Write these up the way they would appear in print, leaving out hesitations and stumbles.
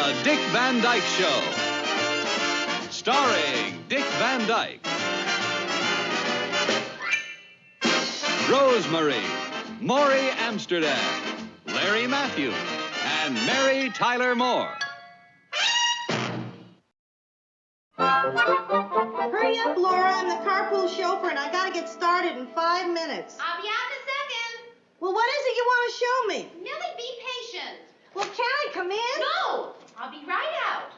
The Dick Van Dyke Show. Starring Dick Van Dyke. Rosemary, Maury Amsterdam, Larry Matthews, and Mary Tyler Moore. Hurry up, Laura. I'm the carpool chauffeur, and I gotta get started in 5 minutes. I'll be out in a second. Well, what is it you want to show me? Millie, be patient. Well, can I come in? No, I'll be right out.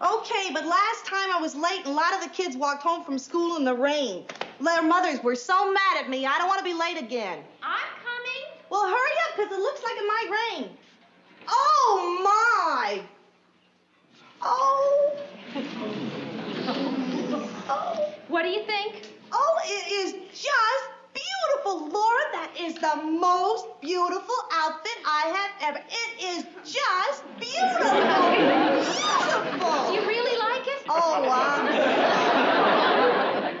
Okay, but last time I was late, and a lot of the kids walked home from school in the rain. Their mothers were so mad at me. I don't want to be late again. I'm coming. Well, hurry up, because it looks like it might rain. Oh, my. Oh. Oh. What do you think? Oh, it is just beautiful, Laura. That is the most beautiful outfit I have ever. It is just beautiful. Beautiful. You really like it? Oh,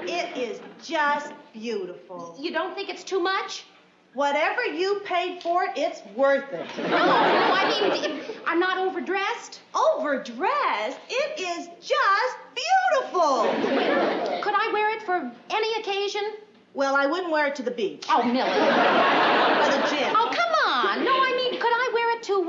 it is just beautiful. You don't think it's too much? Whatever you paid for it, it's worth it. No, I mean, I'm not overdressed. Overdressed? It is just beautiful. Could I wear it for any occasion? Well, I wouldn't wear it to the beach. Oh, Millie. Or the gym. Oh, come on. No, I mean, could I wear it to,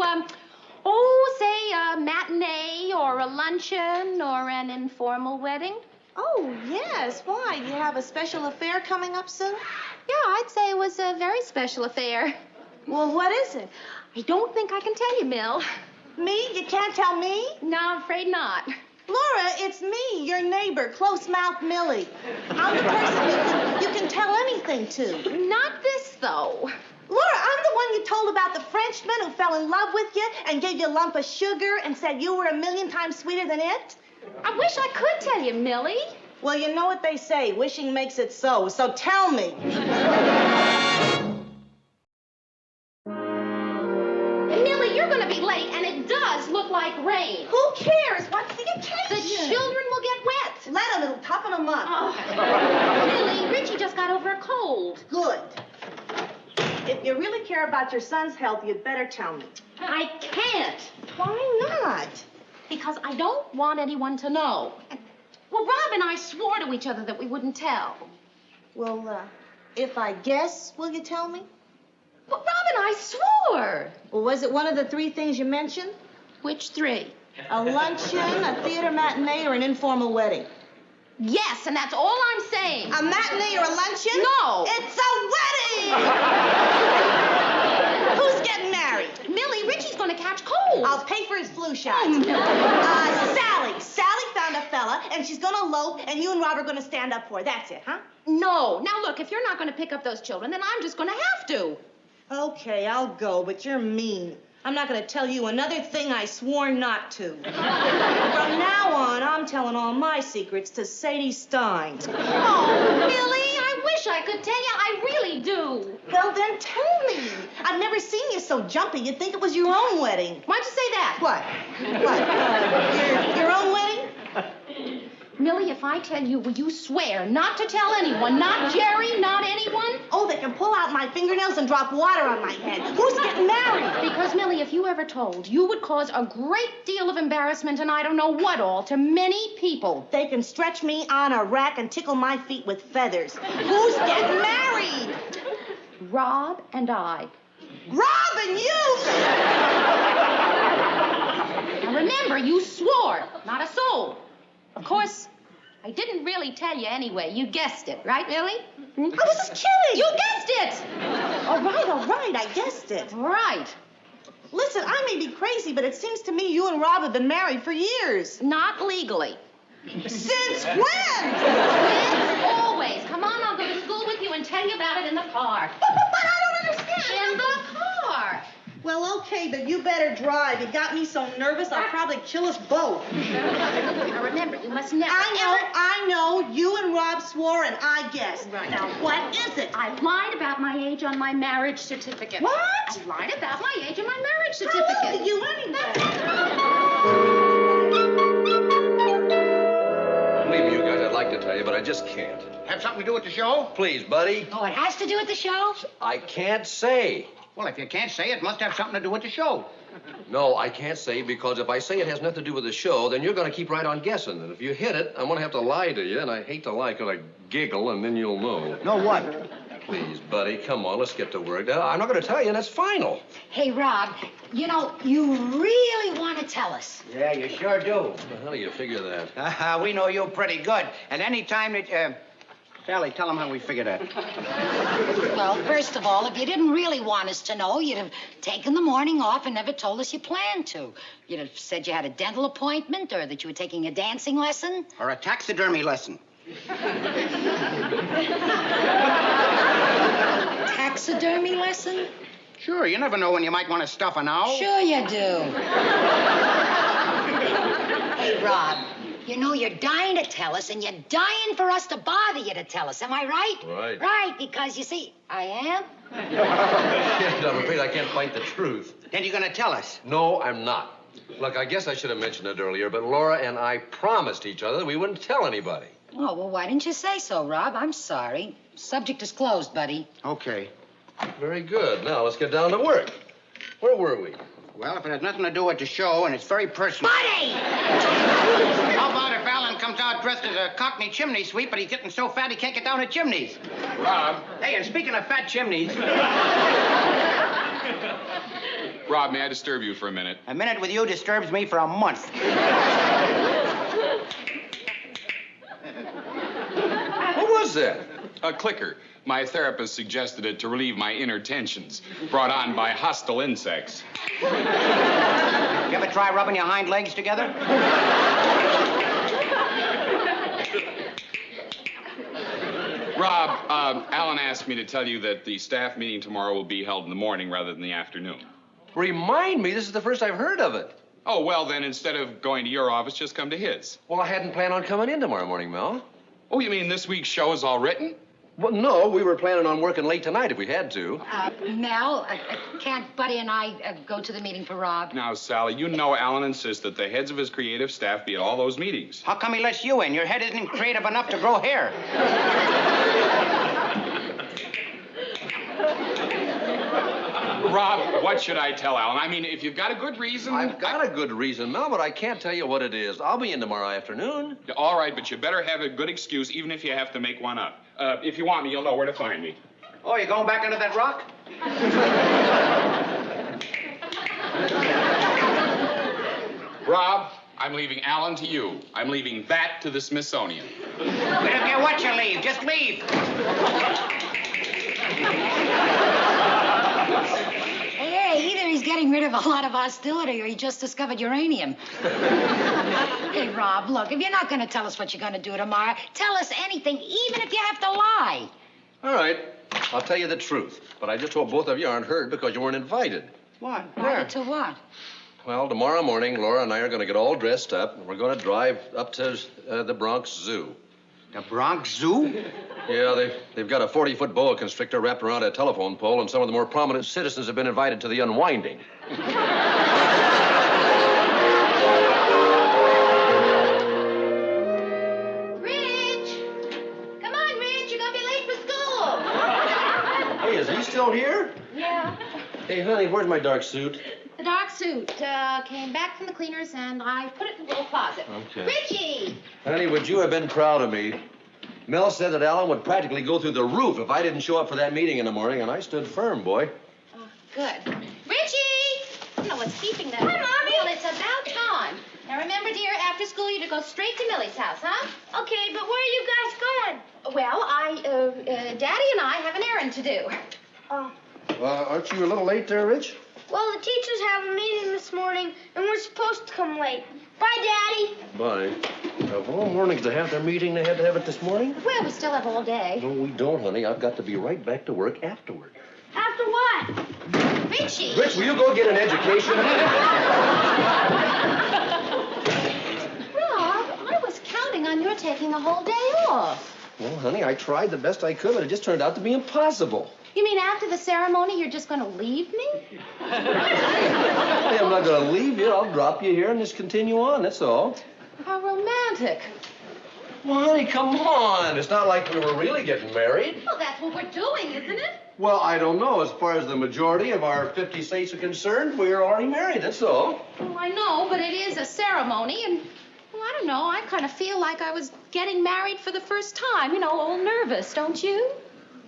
say a matinee or a luncheon or an informal wedding? Oh, yes. Why? You have a special affair coming up soon? Yeah, I'd say it was a very special affair. Well, what is it? I don't think I can tell you, Mill. Me? You can't tell me? No, I'm afraid not. Laura, it's me, your neighbor, close-mouthed Millie. I'm the person you can tell anything to. Not this, though. Laura, I'm the one you told about the Frenchman who fell in love with you and gave you a lump of sugar and said you were 1,000,000 times sweeter than it? I wish I could tell you, Millie. Well, you know what they say, wishing makes it so tell me. Millie, you're going to be late, and it does look like rain. Who cares? What's the occasion? The children will get wet. Let them, it'll toughen them up. Oh. Millie, Richie just got over a cold. Good. If you really care about your son's health, you'd better tell me. I can't. Why not? Because I don't want anyone to know. Well, Rob and I swore to each other that we wouldn't tell. Well, if I guess, will you tell me? Well, Rob and I swore. Well, was it one of the 3 things you mentioned? Which 3? A luncheon, a theater matinee, or an informal wedding? Yes, and that's all I'm saying. A matinee or a luncheon? No. It's a wedding! Who's getting married? Millie, Richie's going to catch cold. I'll pay for his flu shot. Oh, no. Sally. Sally found a fella, and she's going to elope, and you and Rob are going to stand up for her. That's it, huh? No. Now, look, if you're not going to pick up those children, then I'm just going to have to. Okay, I'll go, but you're mean. I'm not going to tell you another thing I swore not to. From now on, I'm telling all my secrets to Sadie Stein. Oh, Millie, I wish I could tell you. I really do. Well, then tell me. I've never seen you so jumpy. You'd think it was your own wedding. Why'd you say that? What? Your own wedding? Millie, if I tell you, will you swear not to tell anyone? Not Jerry, not anyone? Oh, they can pull out my fingernails and drop water on my head. Who's getting married? Because, Millie, if you ever told, you would cause a great deal of embarrassment and I don't know what all to many people. They can stretch me on a rack and tickle my feet with feathers. Who's getting married? Rob and I. Rob and you? Now, remember, you swore, not a soul. Of course, I didn't really tell you anyway. You guessed it, right, Millie? I was just kidding. You guessed it! All right, I guessed it. Right. Listen, I may be crazy, but it seems to me you and Rob have been married for years. Not legally. Since when? Since always. Come on, I'll go to school with you and tell you about it in the car. But I don't understand. In the car. Well, okay, but you better drive. You got me so nervous, I'll probably kill us both. Now, remember, you must never, I know. You and Rob swore, and I guessed. Right. Now, what is it? I lied about my age on my marriage certificate. What? I lied about my age on my marriage certificate. How old are you anyway? Believe me, you guys, I'd like to tell you, but I just can't. Have something to do with the show? Please, buddy. Oh, it has to do with the show? I can't say. Well, if you can't say it, must have something to do with the show. No, I can't say, because if I say it has nothing to do with the show, then you're going to keep right on guessing. And if you hit it, I'm going to have to lie to you, and I hate to lie because I giggle, and then you'll know. Know what? Please, buddy, come on, let's get to work. I'm not going to tell you, and that's final. Hey, Rob, you know, you really want to tell us. Yeah, you sure do. How do you figure that? We know you pretty good. And any time that, Sally, tell them how we figured that. Well, first of all, if you didn't really want us to know, you'd have taken the morning off and never told us you planned to. You'd have said you had a dental appointment or that you were taking a dancing lesson. Or a taxidermy lesson. Taxidermy lesson? Sure, you never know when you might want to stuff an owl. Sure you do. Hey, Rob, you know you're dying to tell us, and you're dying for us to bother you to tell us. Am I right? Right. Right, because you see, I am. Yeah, I'm afraid I can't fight the truth. Then you're going to tell us. No, I'm not. Look, I guess I should have mentioned it earlier, but Laura and I promised each other that we wouldn't tell anybody. Oh, well, why didn't you say so, Rob? I'm sorry. Subject is closed, buddy. Okay. Very good. Now, let's get down to work. Where were we? Well, if it has nothing to do with the show and it's very personal... Buddy! How about if Alan comes out dressed as a Cockney chimney sweep, but he's getting so fat he can't get down the chimneys? Rob. Hey, and speaking of fat chimneys... Rob, may I disturb you for a minute? A minute with you disturbs me for a month. What was that? A clicker. My therapist suggested it to relieve my inner tensions, brought on by hostile insects. You ever try rubbing your hind legs together? Rob, Alan asked me to tell you that the staff meeting tomorrow will be held in the morning rather than the afternoon. Remind me, this is the first I've heard of it. Oh, well, then instead of going to your office, just come to his. Well, I hadn't planned on coming in tomorrow morning, Mel. Oh, you mean this week's show is all written? Well, no, we were planning on working late tonight if we had to. Mel, can't Buddy and I go to the meeting for Rob? Now, Sally, you know Alan insists that the heads of his creative staff be at all those meetings. How come he lets you in? Your head isn't creative enough to grow hair. Rob, what should I tell Alan? I mean, if you've got a good reason... I've got a good reason, Mel, but I can't tell you what it is. I'll be in tomorrow afternoon. All right, but you better have a good excuse, even if you have to make one up. If you want me, you'll know where to find me. Oh, you going back under that rock? Rob, I'm leaving Alan to you. I'm leaving that to the Smithsonian. We don't care what you leave. Just leave. Hey, either he's getting rid of a lot of hostility or he just discovered uranium. Hey, Rob, look, if you're not going to tell us what you're going to do tomorrow, tell us anything, even if you have to lie. All right. I'll tell you the truth. But I just hope both of you aren't hurt because you weren't invited. What? Invited to what? Well, tomorrow morning, Laura and I are going to get all dressed up, and we're going to drive up to the Bronx Zoo. The Bronx Zoo? Yeah, they've got a 40-foot boa constrictor wrapped around a telephone pole, and some of the more prominent citizens have been invited to the unwinding. Rich! Come on, Rich. You're going to be late for school. Hey, is he still here? Yeah. Hey, honey, where's my dark suit? The dark suit came back from the cleaners, and I put it in the little closet. Okay. Richie! Honey, would you have been proud of me? Mel said that Alan would practically go through the roof if I didn't show up for that meeting in the morning, and I stood firm, boy. Oh, good. Richie! I don't know what's keeping them. Hi, Mommy. Well, it's about time. Now, remember, dear, after school, you're to go straight to Millie's house, huh? Okay, but where are you guys going? Well, Daddy and I have an errand to do. Oh. Aren't you a little late there, Rich? Well, the teachers have a meeting this morning, and we're supposed to come late. Bye, Daddy. Bye. Of all mornings to have their meeting, they had to have it this morning? Well, we still have all day. No, we don't, honey. I've got to be right back to work afterward. After what? Richie! Rich, will you go get an education? Rob, I was counting on your taking the whole day off. Well, honey, I tried the best I could, but it just turned out to be impossible. You mean after the ceremony, you're just going to leave me? Hey, I'm not going to leave you. I'll drop you here and just continue on, that's all. How romantic. Well, honey, come on. It's not like we were really getting married. Well, that's what we're doing, isn't it? Well, I don't know. As far as the majority of our 50 states are concerned, we're already married, that's all. Well, I know, but it is a ceremony, and, well, I don't know. I kind of feel like I was getting married for the first time. You know, all nervous, don't you?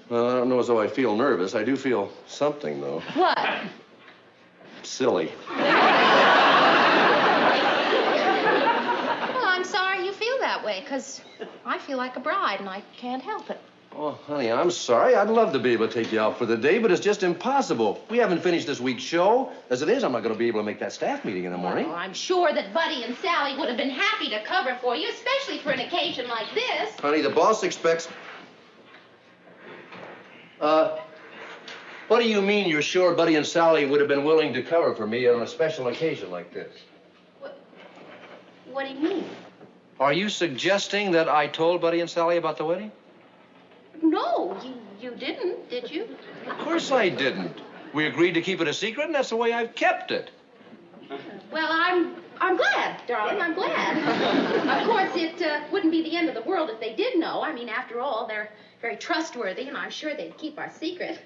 Well, I don't know as though I feel nervous. I do feel something, though. What? Silly. Well, I'm sorry you feel that way, because I feel like a bride, and I can't help it. Oh, honey, I'm sorry. I'd love to be able to take you out for the day, but it's just impossible. We haven't finished this week's show. As it is, I'm not going to be able to make that staff meeting in the morning. Well, I'm sure that Buddy and Sally would have been happy to cover for you, especially for an occasion like this. Honey, the boss expects... What do you mean you're sure Buddy and Sally would have been willing to cover for me on a special occasion like this? What do you mean? Are you suggesting that I told Buddy and Sally about the wedding? No, you didn't, did you? Of course I didn't. We agreed to keep it a secret, and that's the way I've kept it. Well, I'm glad, darling. I'm glad. Of course, it wouldn't be the end of the world if they did know. I mean, after all, they're very trustworthy, and I'm sure they'd keep our secret.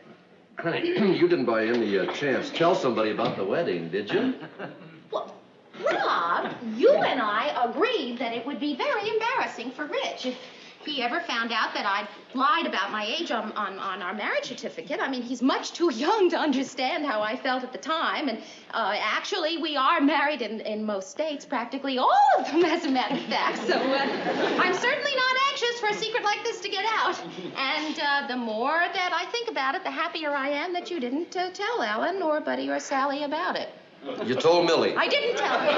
Honey, you didn't by any chance tell somebody about the wedding, did you? Well, Rob, you and I agreed that it would be very embarrassing for Rich if he ever found out that I'd lied about my age on our marriage certificate. I mean, he's much too young to understand how I felt at the time. And actually, we are married in most states, practically all of them, as a matter of fact. So I'm certainly not anxious for a secret like this to get out. And the more that I think about it, the happier I am that you didn't tell Ellen or Buddy or Sally about it. You told Millie. I didn't tell her.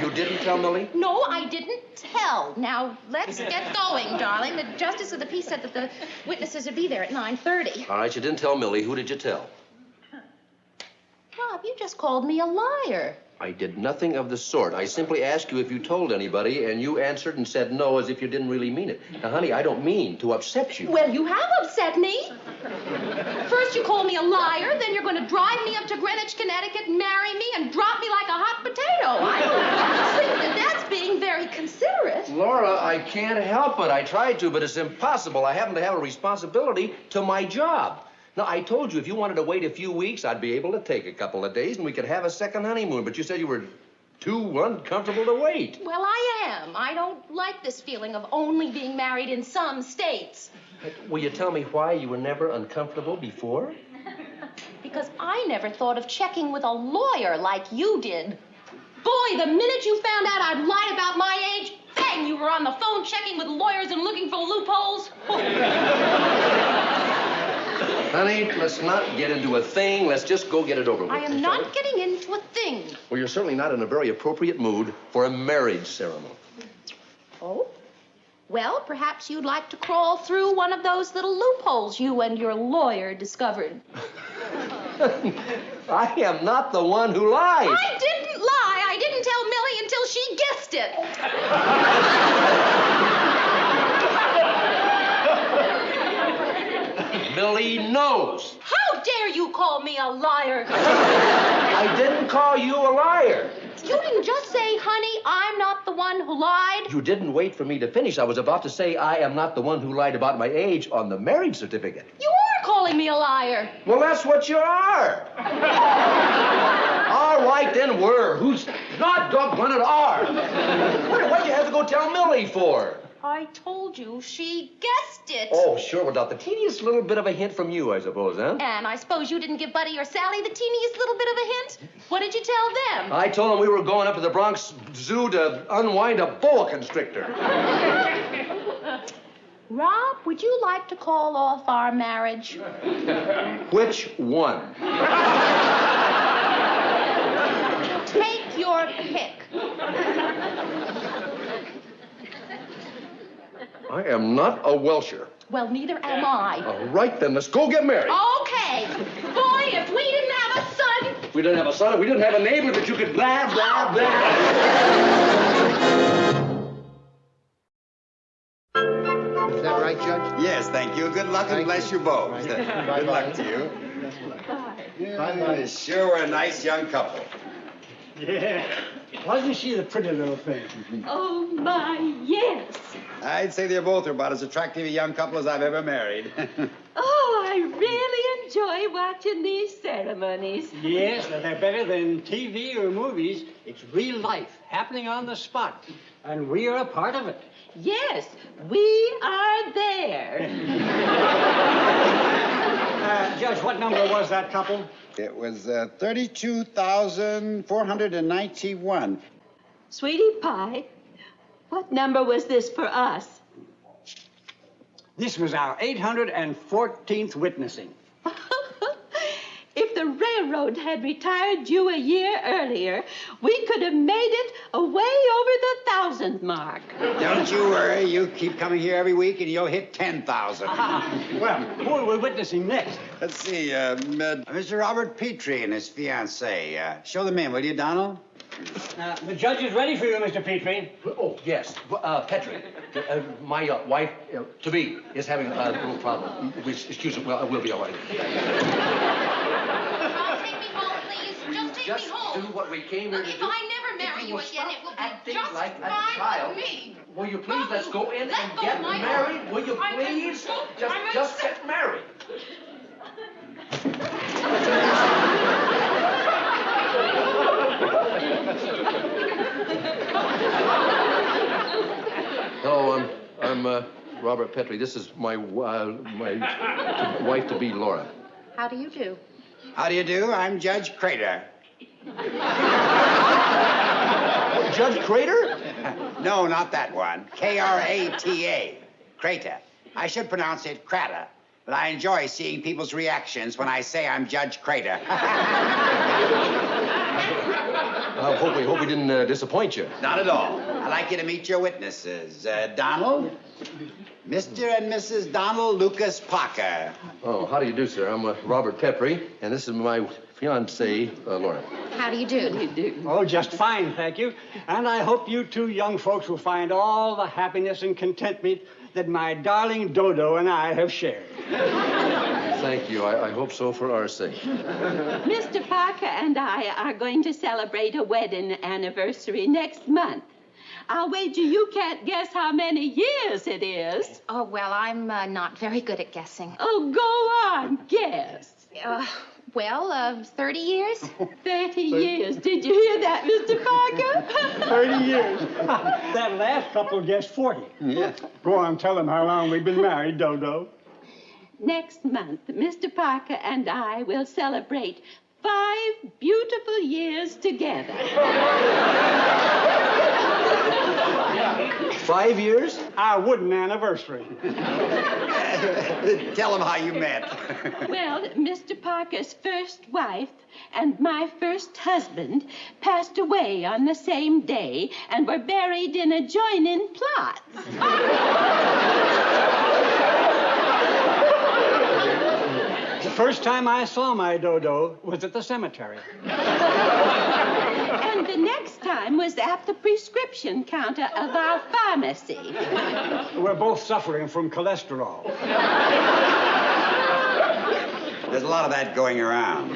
You didn't tell Millie? No, I didn't tell. Now, let's get going, darling. The justice of the peace said that the witnesses would be there at 9:30. All right, you didn't tell Millie. Who did you tell? Rob, you just called me a liar. I did nothing of the sort. I simply asked you if you told anybody, and you answered and said no as if you didn't really mean it. Now, honey, I don't mean to upset you. Well, you have upset me. First you call me a liar, then you're going to drive me up to Greenwich, Connecticut, marry me, and drop me like a hot potato. I don't think that that's being very considerate. Laura, I can't help it. I tried to, but it's impossible. I happen to have a responsibility to my job. Now, I told you if you wanted to wait a few weeks, I'd be able to take a couple of days and we could have a second honeymoon, but you said you were too uncomfortable to wait. Well, I am. I don't like this feeling of only being married in some states. Will you tell me why you were never uncomfortable before? Because I never thought of checking with a lawyer like you did. Boy, the minute you found out I'd lied about my age, bang, you were on the phone checking with lawyers and looking for loopholes. Honey, let's not get into a thing. Let's just go get it over with. I am not getting into a thing. Well, you're certainly not in a very appropriate mood for a marriage ceremony. Oh? Well, perhaps you'd like to crawl through one of those little loopholes you and your lawyer discovered. I am not the one who lied. I didn't lie. I didn't tell Millie until she guessed it. Millie knows. How dare you call me a liar? I didn't call you a liar. You didn't just say, honey, I'm not the one who lied. You didn't wait for me to finish. I was about to say I am not the one who lied about my age on the marriage certificate. You are calling me a liar. Well, that's what you are. All right, then were. Who's not doggone it are? What'd you have to go tell Millie for? I told you she guessed it. Oh, sure, without the teeniest little bit of a hint from you, I suppose, huh? And I suppose you didn't give Buddy or Sally the teeniest little bit of a hint? What did you tell them? I told them we were going up to the Bronx Zoo to unwind a boa constrictor. Rob, would you like to call off our marriage? Which one? Take your pick. I am not a Welsher. Well, neither am I. All right, then, let's go get married. Okay. Boy, if we didn't have a son... We didn't have a son, we didn't have a neighbor that you could blah, blah, blah. Is that right, Judge? Yes, thank you. Good luck and bless you both. Good luck to you. You sure were a nice young couple. Yeah. Wasn't she the pretty little thing? Oh, my, yes. I'd say they're both about as attractive a young couple as I've ever married. Oh, I really enjoy watching these ceremonies. Yes, they're better than TV or movies. It's real life, happening on the spot. And we are a part of it. Yes, we are there. Judge, what number was that couple? It was 32,491. Sweetie Pie, what number was this for us? This was our 814th witnessing. If the railroad had retired you a year earlier, we could have made it away over the 1,000 mark. Don't you worry. You keep coming here every week and you'll hit 10,000. Well, who are we witnessing next? Let's see, Mr. Robert Petrie and his fiancée. Show them in, will you, Donald? The judge is ready for you, Mr. Petrie. Oh, yes. Petrie, my wife, to-be, is having a little problem. Excuse me, well, we'll be all right. Rob, take me home, please. Just take me home. Just do what we came here to do. If I never marry you again, it will be acting just like a fine child. with me. Will you please let's go in Let and go get of my married? arm. Will you please? Just get married. Hello, I'm Robert Petrie. This is my wife-to-be, Laura. How do you do? How do you do? I'm Judge Crater. Judge Crater? No, not that one. Krata. Crater. I should pronounce it Crater, but I enjoy seeing people's reactions when I say I'm Judge Crater. I hope we didn't disappoint you. Not at all. I'd like you to meet your witnesses. Donald, Mr. and Mrs. Donald Lucas Parker. Oh, how do you do, sir? I'm Robert Petrie, and this is my fiancée, Laura. How do you do? Oh, just fine, thank you. And I hope you two young folks will find all the happiness and contentment that my darling Dodo and I have shared. Thank you. I hope so for our sake. Mr. Parker and I are going to celebrate a wedding anniversary next month. I'll wager you can't guess how many years it is. Oh, well, I'm not very good at guessing. Oh, go on, guess. 30 years? 30 years. Did you hear that, Mr. Parker? 30 years. That last couple guessed 40. Yeah. Go on, tell them how long we've been married, Dodo. Next month, Mr. Parker and I will celebrate 5 beautiful years together. 5 years? Our wooden anniversary. Tell them how you met. Well, Mr. Parker's first wife and my first husband passed away on the same day and were buried in adjoining plots. The first time I saw my Dodo was at the cemetery. And the next time was at the prescription counter of our pharmacy. We're both suffering from cholesterol. There's a lot of that going around.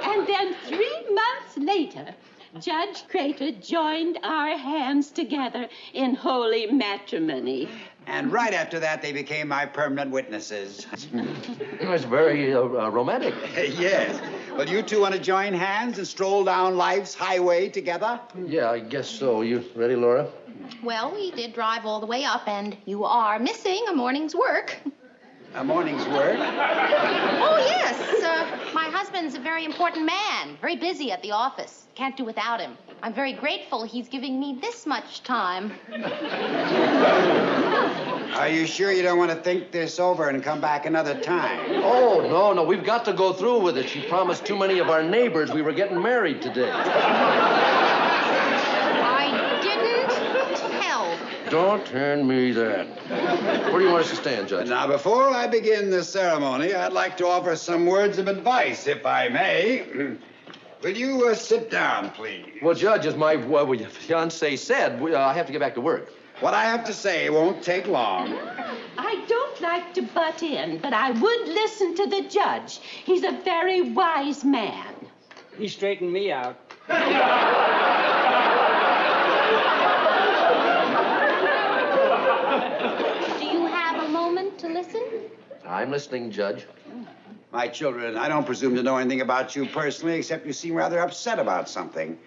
And then 3 months later, Judge Crater joined our hands together in holy matrimony. And right after that, they became my permanent witnesses. It's very romantic. Yes. Well, you two want to join hands and stroll down life's highway together? Yeah, I guess so. You ready, Laura? Well, we did drive all the way up, and you are missing a morning's work. A morning's work? Oh, yes. My husband's a very important man, very busy at the office. Can't do without him. I'm very grateful he's giving me this much time. Are you sure you don't want to think this over and come back another time? Oh, no. We've got to go through with it. She promised too many of our neighbors we were getting married today. I didn't tell. Don't turn me that. Where do you want us to stand, Judge? Now, before I begin the ceremony, I'd like to offer some words of advice, if I may. Will you sit down, please? Well, Judge, as my fiancé said, I have to get back to work. What I have to say won't take long. I don't like to butt in, but I would listen to the judge. He's a very wise man. He straightened me out. Do you have a moment to listen? I'm listening, Judge. My children, I don't presume to know anything about you personally, except you seem rather upset about something.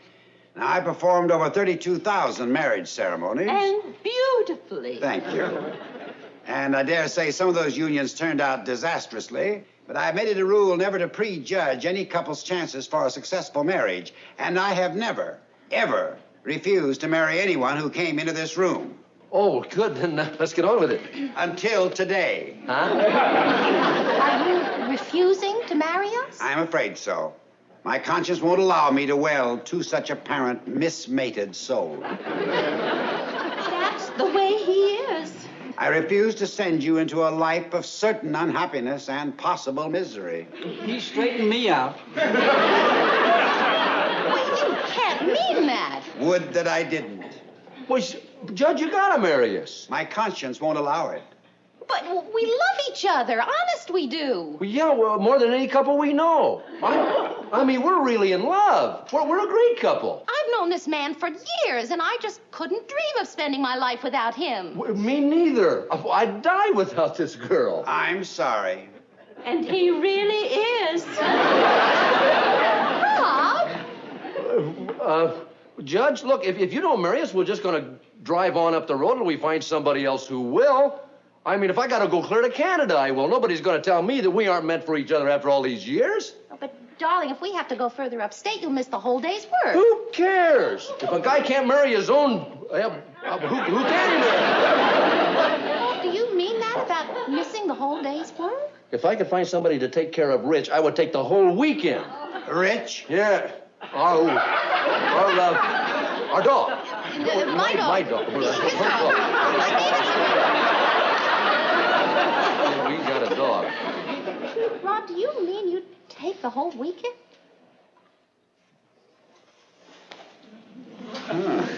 Now, I performed over 32,000 marriage ceremonies. And beautifully. Thank you. And I dare say some of those unions turned out disastrously, but I've made it a rule never to prejudge any couple's chances for a successful marriage. And I have never, ever refused to marry anyone who came into this room. Oh, good. Then let's get on with it. Until today. Are you refusing to marry us? I'm afraid so. My conscience won't allow me to weld to such apparent mismated soul. That's the way he is. I refuse to send you into a life of certain unhappiness and possible misery. He straightened me out. Well, you can't mean that. Would that I didn't. Well, Judge, you gotta marry us. My conscience won't allow it. But we love each other. Honest, we do. Well, yeah, well, more than any couple we know. I mean, we're really in love. We're a great couple. I've known this man for years, and I just couldn't dream of spending my life without him. Me neither. I'd die without this girl. I'm sorry. And he really is. Rob? Judge, look, if you don't marry us, we're just going to drive on up the road till we find somebody else who will. I mean, if I got to go clear to Canada, I will. Nobody's going to tell me that we aren't meant for each other after all these years. Oh, but, darling, if we have to go further upstate, you'll miss the whole day's work. Who cares? If a guy can't marry his own, who can he marry? Oh, do you mean that about missing the whole day's work? If I could find somebody to take care of Rich, I would take the whole weekend. Rich? Yeah. Our dog. My dog. My dog. His dog. We got a dog. Rob, do you mean you'd take the whole weekend? Can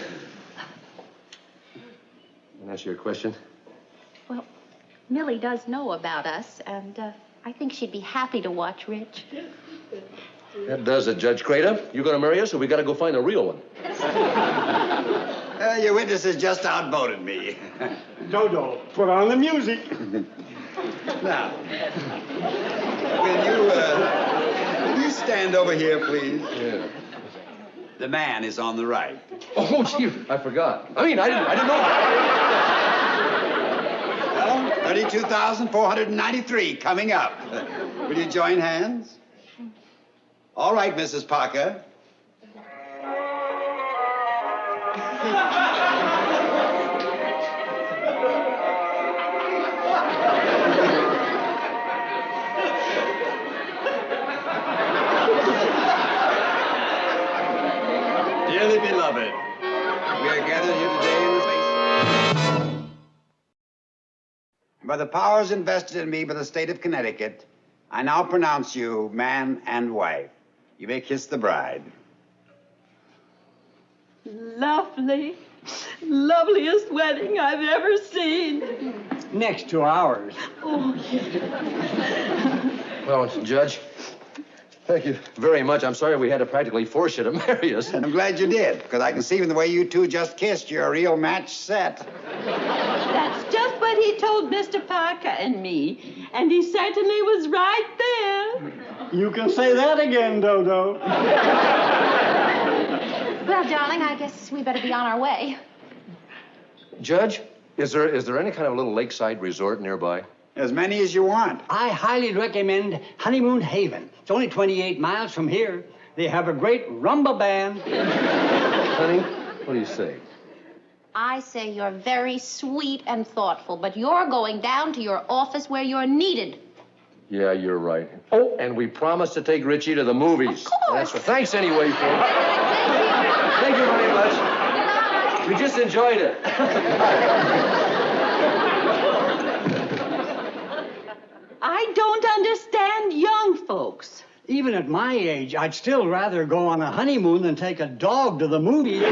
I ask you a question? Well, Millie does know about us, and I think she'd be happy to watch Rich. That does it, Judge Crater. You gonna marry us, or we gotta go find a real one? Your witnesses just outvoted me. Dodo, put on the music. Now, will you stand over here, please? Yeah. The man is on the right. Oh, gee, I forgot. I didn't know. Well, 32,493 coming up. Will you join hands? All right, Mrs. Parker. Dearly beloved, we are gathered here today in the face. By the powers invested in me by the state of Connecticut, I now pronounce you man and wife. You may kiss the bride. Lovely. Loveliest wedding I've ever seen. Next to ours. Oh, yes. Well, Judge, thank you very much. I'm sorry we had to practically force you to marry us. And I'm glad you did, because I can see from the way you two just kissed, you're a real match set. That's just what he told Mr. Parker and me, and he certainly was right there. You can say that again, Dodo. Well, darling, I guess we better be on our way. Judge, is there any kind of little lakeside resort nearby? As many as you want. I highly recommend Honeymoon Haven. It's only 28 miles from here. They have a great rumba band. Honey, what do you say? I say you're very sweet and thoughtful, but you're going down to your office where you're needed. Yeah, you're right. Oh, and we promised to take Richie to the movies. Of course. That's what. Thanks anyway, folks. Thank you very much. We just enjoyed it. I don't understand young folks. Even at my age, I'd still rather go on a honeymoon than take a dog to the movies.